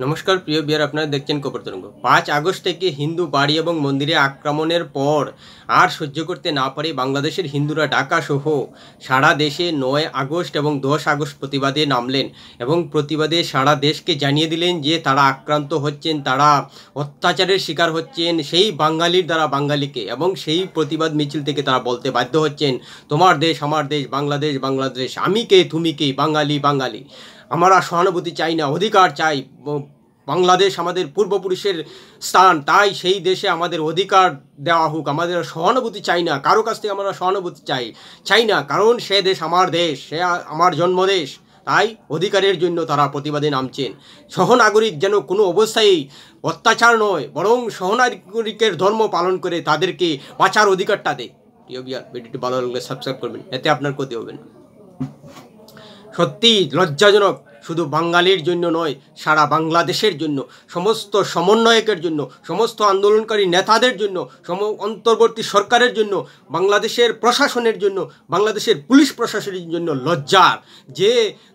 নমস্কার প্রিয় বিয়ার, আপনারা দেখছেন খবর তরঙ্গ। 5 আগস্ট থেকে হিন্দু বাড়ি এবং মন্দিরে আক্রমণের পর আর সহ্য করতে না পারে বাংলাদেশের হিন্দুরা ঢাকা সহ সারা দেশে 9 আগস্ট এবং 10 আগস্ট প্রতিবাদে নামলেন এবং প্রতিবাদে সারা দেশকে জানিয়ে দিলেন যে তারা আক্রান্ত হচ্ছেন, তারা অত্যাচারের শিকার হচ্ছেন সেই বাঙালির দ্বারা বাঙালিকে, এবং সেই প্রতিবাদ মিছিল থেকে তারা বলতে বাধ্য হচ্ছেন, তোমার দেশ আমার দেশ, বাংলাদেশ বাংলাদেশ, আমি কে তুমি কে, বাঙালি বাঙালি। আমরা সহানুভূতি চাই না, অধিকার চাই। বাংলাদেশ আমাদের পূর্বপুরুষের স্থান, তাই সেই দেশে আমাদের অধিকার দেওয়া হোক। আমাদের সহানুভূতি চাই না, কারো কাছ থেকে আমরা সহানুভূতি চাই না, কারণ সে দেশ আমার দেশ, সে আমার জন্মদেশ। তাই অধিকারের জন্য তারা প্রতিবাদে নামছেন। সহনাগরিক যেন কোনো অবস্থায় অত্যাচার নয়, বরং সহনাগরিকের ধর্ম পালন করে তাদেরকে বাঁচার অধিকারটা দেয়। প্রিয় বিয়ার, ভিডিওটি ভালো লাগলে সাবস্ক্রাইব করবেন, এতে আপনার ক্ষতি হবে না। সত্যি লজ্জাজনক, শুধু বাঙালির জন্য নয়, সারা বাংলাদেশের জন্য, সমস্ত সমন্বয়কের জন্য, সমস্ত আন্দোলনকারী নেতাদের জন্য, অন্তর্বর্তী সরকারের জন্য, বাংলাদেশের প্রশাসনের জন্য, বাংলাদেশের পুলিশ প্রশাসনের জন্য লজ্জার যে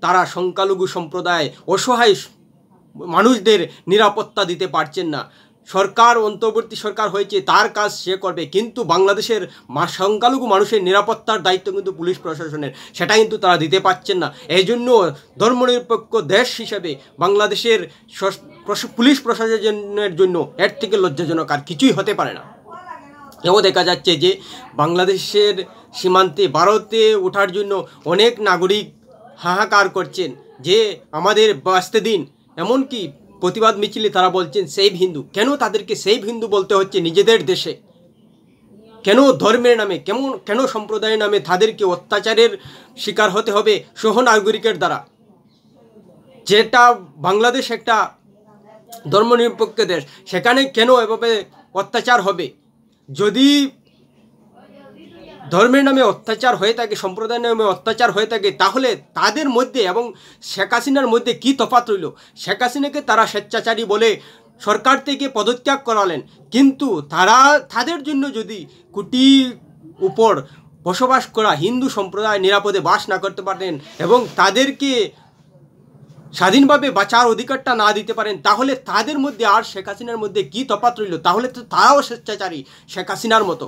তারা সংখ্যালঘু সম্প্রদায় অসহায় মানুষদের নিরাপত্তা দিতে পারছেন না। সরকার, অন্তর্বর্তী সরকার হয়েছে, তার কাজ সে করবে, কিন্তু বাংলাদেশের সংখ্যালঘু মানুষের নিরাপত্তার দায়িত্ব কিন্তু পুলিশ প্রশাসনের, সেটা কিন্তু তারা দিতে পারছেন না। এই জন্য ধর্মনিরপেক্ষ দেশ হিসেবে বাংলাদেশের পুলিশ প্রশাসনের জন্য এর থেকে লজ্জাজনক আর কিছুই হতে পারে না। এও দেখা যাচ্ছে যে বাংলাদেশের সীমান্তে ভারতে ওঠার জন্য অনেক নাগরিক হাহাকার করছেন যে আমাদের বাঁচতে দিন। এমনকি প্রতিবাদ মিছিলে তারা বলছেন সেভ হিন্দু। কেন তাদেরকে সেভ হিন্দু বলতে হচ্ছে নিজেদের দেশে? কেন ধর্মের নামে, কেন সম্প্রদায়ের নামে তাদেরকে অত্যাচারের শিকার হতে হবে সহনাগরিকের দ্বারা? যেটা বাংলাদেশ একটা ধর্মনিরপেক্ষ দেশ, সেখানে কেন এভাবে অত্যাচার হবে? যদি ধর্মের নামে অত্যাচার হয়ে থাকে, সম্প্রদায়ের নামে অত্যাচার হয়ে থাকে, তাহলে তাদের মধ্যে এবং শেখ হাসিনার মধ্যে কী তফাৎ রইল? শেখ হাসিনাকে তারা স্বেচ্ছাচারী বলে সরকার থেকে পদত্যাগ করালেন, কিন্তু তাদের জন্য যদি কোটি উপর বসবাস করা হিন্দু সম্প্রদায় নিরাপদে বাস না করতে পারেন এবং তাদেরকে স্বাধীনভাবে বাঁচার অধিকারটা না দিতে পারেন, তাহলে তাদের মধ্যে আর শেখ হাসিনার মধ্যে কী তফাৎ রইল? তাহলে তো তারাও স্বেচ্ছাচারী শেখ হাসিনার মতো।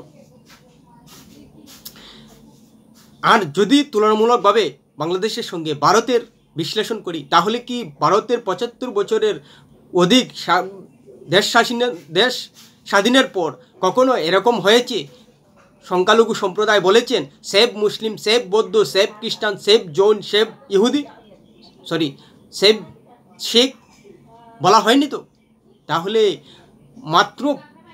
আর যদি তুলনামূলকভাবে বাংলাদেশের সঙ্গে ভারতের বিশ্লেষণ করি, তাহলে কি ভারতের 75 বছরের অধিক দেশ স্বাধীনের পর কখনো এরকম হয়েছে? সংখ্যালঘু সম্প্রদায় বলেছেন সেভ মুসলিম, সেভ বৌদ্ধ, সেভ খ্রিস্টান, সেভ জৈন, সেভ ইহুদি, সেভ শিখ বলা হয়নি তো? তাহলে মাত্র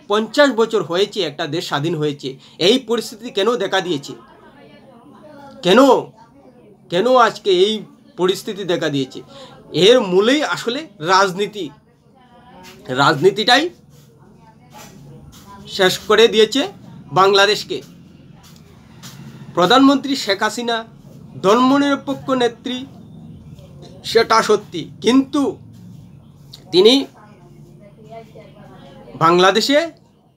50 বছর হয়েছে একটা দেশ স্বাধীন হয়েছে, এই পরিস্থিতি কেন দেখা দিয়েছে? কেন আজকে এই পরিস্থিতি দেখা দিয়েছে? এর মূলেই আসলে রাজনীতিটাই শেষ করে দিয়েছে বাংলাদেশকে। প্রধানমন্ত্রী শেখ হাসিনা ধর্মনিরপেক্ষ নেত্রী, সেটা সত্যি, কিন্তু তিনি বাংলাদেশে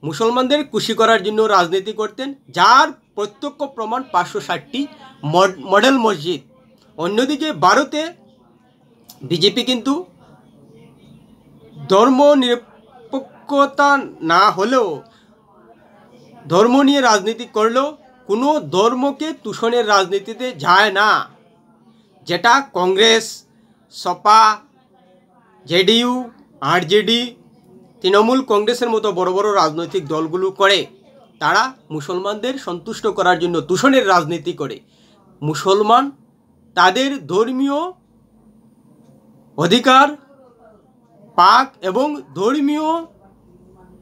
মুসলমানদের খুশি করার জন্য রাজনীতি করতেন, যার প্রত্যক্ষ প্রমাণ 560টি মডেল মসজিদ। অন্যদিকে ভারতে বিজেপি কিন্তু ধর্ম নিরপেক্ষতা না হলেও ধর্ম নিয়ে রাজনীতি করলেও কোনো ধর্মকে তুষণের রাজনীতিতে যায় না, যেটা কংগ্রেস, সপা, জেডিইউ, আরজেডি, তৃণমূল কংগ্রেসের মতো বড় বড় রাজনৈতিক দলগুলো করে। তারা মুসলমানদের সন্তুষ্ট করার জন্য তুষণের রাজনীতি করে। মুসলমান তাদের ধর্মীয় অধিকার পাক এবং ধর্মীয়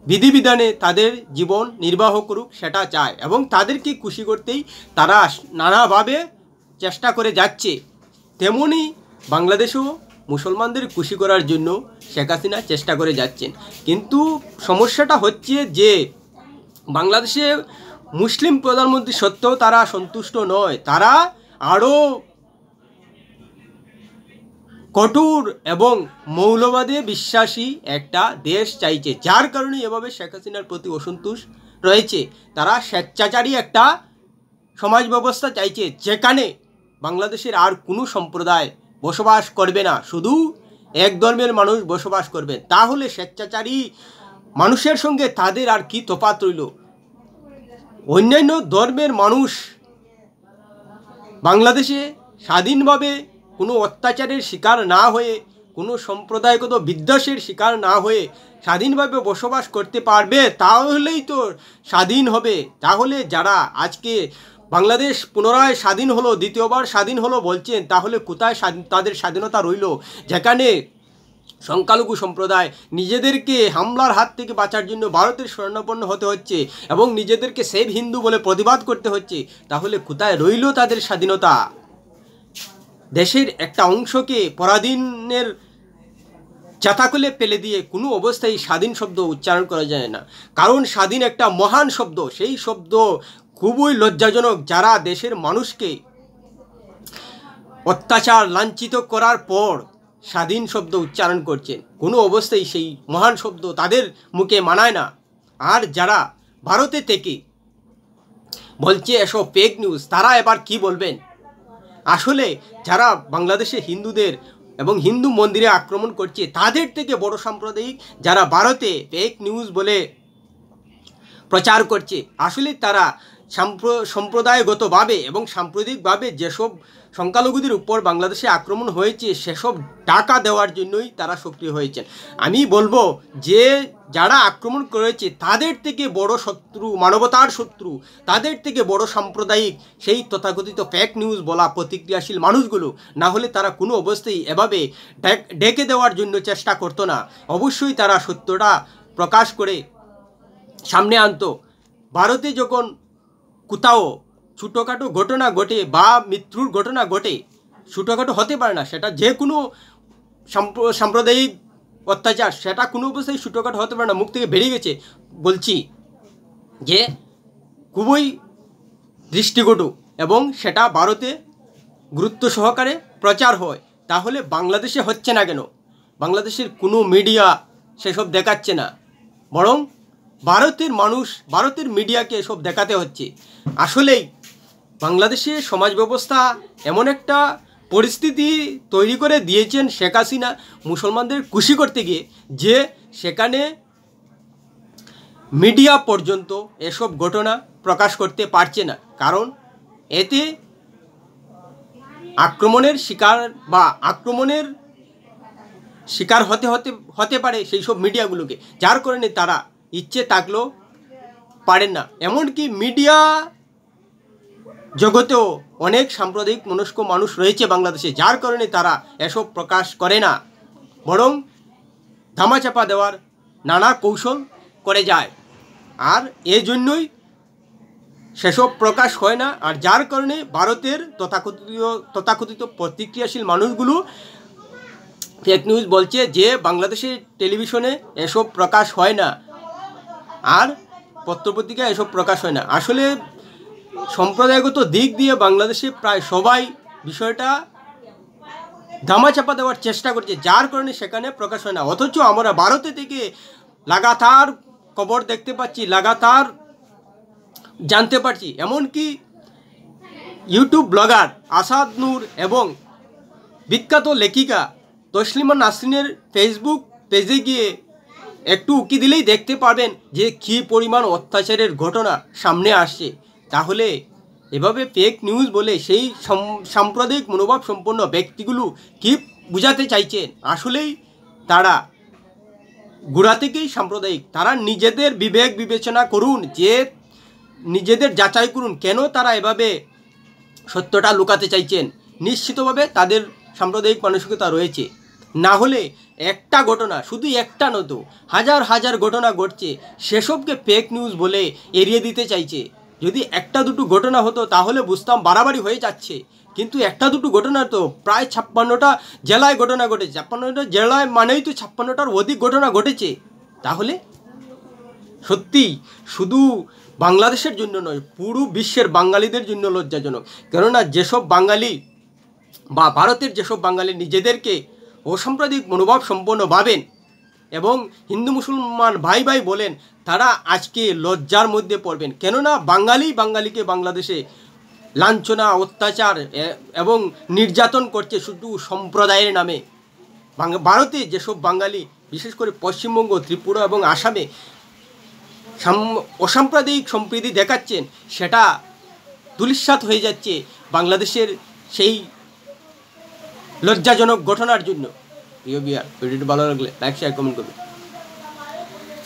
বিধিবিধানে তাদের জীবন নির্বাহ করুক, সেটা চায়, এবং তাদেরকে খুশি করতেই তারা নানাভাবে চেষ্টা করে যাচ্ছে। তেমনি বাংলাদেশেও মুসলমানদের খুশি করার জন্য শেখ হাসিনা চেষ্টা করে যাচ্ছেন। কিন্তু সমস্যাটা হচ্ছে যে বাংলাদেশে মুসলিম প্রধানমন্ত্রী সত্ত্বেও তারা সন্তুষ্ট নয়, তারা আরও কঠোর এবং মৌলবাদে বিশ্বাসী একটা দেশ চাইছে, যার কারণে এভাবে শেখ হাসিনার প্রতি অসন্তোষ রয়েছে। তারা স্বেচ্ছাচারী একটা সমাজ ব্যবস্থা চাইছে, যেখানে বাংলাদেশের আর কোনো সম্প্রদায় বসবাস করবে না, শুধু এক ধর্মের মানুষ বসবাস করবেন, তাহলে স্বেচ্ছাচারী মানুষের সঙ্গে তাদের আর কি তফাৎ রইল? অন্যান্য ধর্মের মানুষ বাংলাদেশে স্বাধীনভাবে কোনো অত্যাচারের শিকার না হয়ে, কোনো সম্প্রদায়গত বিদ্বেষের শিকার না হয়ে স্বাধীনভাবে বসবাস করতে পারবে, তাহলেই তো স্বাধীন হবে। তাহলে যারা আজকে বাংলাদেশ পুনরায় স্বাধীন হলো, দ্বিতীয়বার স্বাধীন হলো বলছেন, তাহলে কোথায় তাদের স্বাধীনতা রইল? যেখানে সংখ্যালঘু সম্প্রদায় নিজেদেরকে হামলার হাত থেকে বাঁচার জন্য ভারতের শরণাপন্ন হতে হচ্ছে এবং নিজেদেরকে সেভ হিন্দু বলে প্রতিবাদ করতে হচ্ছে, তাহলে কোথায় রইল তাদের স্বাধীনতা? দেশের একটা অংশকে পরাধীনের চাতাকলে ফেলে দিয়ে কোনো অবস্থায় স্বাধীন শব্দ উচ্চারণ করা যায় না, কারণ স্বাধীন একটা মহান শব্দ। সেই শব্দ খুবই লজ্জাজনক। যারা দেশের মানুষকে অত্যাচার লাঞ্ছিত করার পর স্বাধীন শব্দ উচ্চারণ করছেন, কোনো অবস্থায় সেই মহান শব্দ তাদের মুখে মানায় না। আর যারা ভারতে থেকে বলছে এসব ফেক নিউজ, তারা এবার কি বলবেন? আসলে যারা বাংলাদেশে হিন্দুদের এবং হিন্দু মন্দিরে আক্রমণ করছে, তাদের থেকে বড় সাম্প্রদায়িক যারা ভারতে ফেক নিউজ বলে প্রচার করছে, আসলে তারা সম্প্রদায়গতভাবে এবং সাম্প্রদায়িকভাবে যেসব সংখ্যালঘুদের উপর বাংলাদেশে আক্রমণ হয়েছে, সেসব টাকা দেওয়ার জন্যই তারা সক্রিয় হয়েছেন। আমি বলবো যে যারা আক্রমণ করেছে তাদের থেকে বড় শত্রু, মানবতার শত্রু, তাদের থেকে বড় সাম্প্রদায়িক সেই তথাকথিত ফেক নিউজ বলা প্রতিক্রিয়াশীল মানুষগুলো। না হলে তারা কোনো অবস্থায় এভাবে ডেকে দেওয়ার জন্য চেষ্টা করতো না। অবশ্যই তারা সত্যটা প্রকাশ করে সামনে আনতো। ভারতে যখন কোথাও ছোটোখাটো ঘটনা ঘটে বা মৃত্যুর ঘটনা ঘটে, ছোটোখাটো হতে পারে না, সেটা যে কোনো সাম্প্রদায়িক অত্যাচার, সেটা কোনো অবস্থায় ছোটোখাটো হতে পারে না, মুখ থেকে বেরিয়ে গেছে বলছি যে খুবই দৃষ্টিকটু এবং সেটা ভারতে গুরুত্ব সহকারে প্রচার হয়। তাহলে বাংলাদেশে হচ্ছে না কেন? বাংলাদেশের কোনো মিডিয়া সেসব দেখাচ্ছে না, বরং ভারতের মানুষ, ভারতের মিডিয়াকে এসব দেখাতে হচ্ছে। আসলেই বাংলাদেশের সমাজ ব্যবস্থা এমন একটা পরিস্থিতি তৈরি করে দিয়েছেন শেখ হাসিনা মুসলমানদের খুশি করতে গিয়ে, যে সেখানে মিডিয়া পর্যন্ত এসব ঘটনা প্রকাশ করতে পারছে না, কারণ এতে আক্রমণের শিকার হতে পারে সেই সব মিডিয়াগুলোকে, যার কারণে তারা ইচ্ছে থাকলেও পারেন না। এমনকি মিডিয়া জগতেও অনেক সাম্প্রদায়িক মনস্ক মানুষ রয়েছে বাংলাদেশে, যার কারণে তারা এসব প্রকাশ করে না, বরং ধামাচাপা দেওয়ার নানা কৌশল করে যায়। আর এজন্যই সেসব প্রকাশ হয় না। আর যার কারণে ভারতের তথাকথিত প্রতিক্রিয়াশীল মানুষগুলো ফেক নিউজ বলছে যে বাংলাদেশের টেলিভিশনে এসব প্রকাশ হয় না আর পত্রপত্রিকায় এসব প্রকাশ হয় না। আসলে সম্প্রদায়গত দিক দিয়ে বাংলাদেশে প্রায় সবাই বিষয়টা ধামাচাপা দেওয়ার চেষ্টা করছে, যার কারণে সেখানে প্রকাশ হয় না। অথচ আমরা ভারতে থেকে লাগাতার খবর দেখতে পাচ্ছি, লাগাতার জানতে পারছি। এমনকি ইউটিউব ব্লগার আসাদ নূর এবং বিখ্যাত লেখিকা তসলিমা নাসরিনের ফেসবুক পেজে গিয়ে একটু উকি দিলেই দেখতে পারবেন যে কী পরিমাণ অত্যাচারের ঘটনা সামনে আসছে। তাহলে এভাবে ফেক নিউজ বলে সেই সাম্প্রদায়িক মনোভাব সম্পন্ন ব্যক্তিগুলো কি বোঝাতে চাইছেন? আসলেই তারা গোড়া থেকেই সাম্প্রদায়িক। তারা নিজেদের বিবেক বিবেচনা করুন, যে নিজেদের যাচাই করুন কেন তারা এভাবে সত্যটা লুকাতে চাইছেন। নিশ্চিতভাবে তাদের সাম্প্রদায়িক মানসিকতা রয়েছে, না হলে একটা ঘটনা, শুধু একটা নয়, হাজার হাজার ঘটনা ঘটছে, সেসবকে ফেক নিউজ বলে এড়িয়ে দিতে চাইছে। যদি একটা দুটো ঘটনা হতো তাহলে বুঝতাম বাড়াবাড়ি হয়ে যাচ্ছে, কিন্তু একটা দুটো ঘটনা তো প্রায় 56টা জেলায় ঘটনা ঘটেছে। 56টা জেলায় মানেই তো 56টার অধিক ঘটনা ঘটেছে। তাহলে সত্যি শুধু বাংলাদেশের জন্য নয়, পুরো বিশ্বের বাঙালিদের জন্য লজ্জাজনক। কেননা যেসব বাঙালি বা ভারতের যেসব বাঙালি নিজেদেরকে অসাম্প্রদায়িক মনোভাব সম্পন্ন ভাবেন এবং হিন্দু মুসলমান ভাই ভাই বলেন, তারা আজকে লজ্জার মধ্যে পড়বেন। কেননা বাঙালিকে বাংলাদেশে লাঞ্ছনা, অত্যাচার এবং নির্যাতন করছে শুধু সম্প্রদায়ের নামে। ভারতে যেসব বাঙালি বিশেষ করে পশ্চিমবঙ্গ, ত্রিপুরা এবং আসামে অসাম্প্রদায়িক সম্প্রীতি দেখাচ্ছেন, সেটা ধূলিসাৎ হয়ে যাচ্ছে বাংলাদেশের সেই লজ্জাজনক ঘটনার জন্য। প্রিয় ভিউয়ার, ভিডিওটি ভালো লাগলে লাইক শেয়ার কমেন্ট করবেন।